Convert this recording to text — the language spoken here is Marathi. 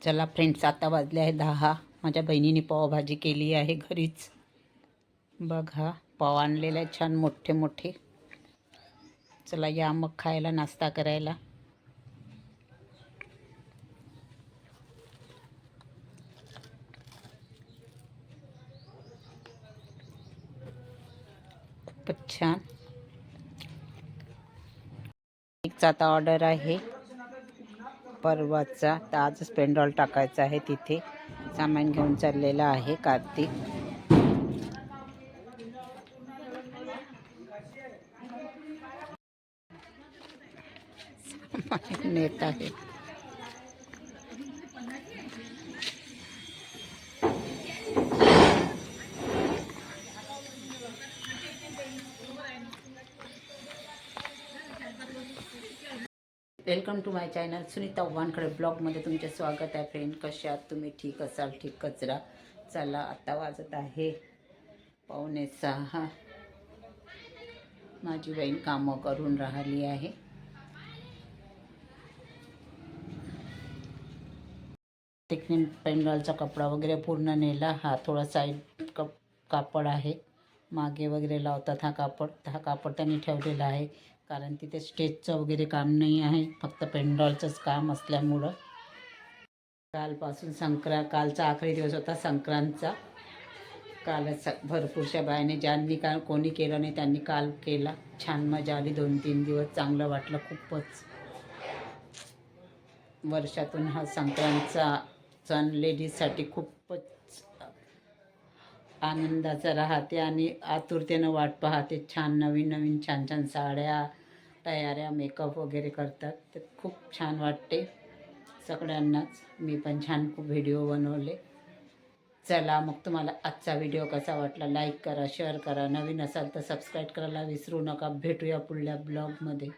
चला फ्रेंड्स, आता वाजले आहे 10. माझ्या बहिणीने पावभाजी केली आहे घरीच. बघा, पाव आणलेले आहे छान मोठे मोठे. चला या मग खायला, नाश्ता करायला. खूपच छान. एकचा आता ऑर्डर आहे परवाचा, तर आजच पेंडॉल टाकायचा आहे. तिथे सामान घेऊन चाललेला आहे कार्तिक. नेत आहे. Welcome to my channel Sunita Wankhede ब्लॉगमध्ये तुमचे स्वागत आहे. फ्रेंड, कसे आहात तुम्ही? ठीक असाल, ठीक कचरा. चला, आता वाजत आहे 5:45. माझी बहीण कामं करून राहिली आहे. तिकडे पेंडॉलचा कपडा वगैरे पूर्ण नेला. हा थोडा साईड कापड आहे, मागे वगैरे लावतात हा कापड त्यांनी ठेवलेला आहे. कारण तिथे स्टेजचं वगैरे काम नाही आहे, फक्त पेंडॉलचंच काम असल्यामुळं. कालपासून कालचा आखरी दिवस होता संक्रांतचा. कालच भरपूरशा बायाने, ज्यांनी काल कोणी केलं नाही त्यांनी काल केला. छान मजा आली. 2-3 दिवस चांगलं वाटलं खूपच. वर्षातून हा संक्रांतचा सण लेडीजसाठी खूपच आनंदाचा राहते आणि आतुरतेनं वाट पाहते. छान नवीन नवीन छान छान साड्या, तयाऱ्या, मेकअप वगैरे करतात. ते खूप छान वाटते सगळ्यांनाच. मी पण छान खूप व्हिडिओ बनवले. चला मग, तुम्हाला आजचा व्हिडिओ कसा वाटला लाईक करा, शेअर करा. नवीन असाल तर सबस्क्राईब करायला विसरू नका. भेटूया पुढल्या ब्लॉगमध्ये.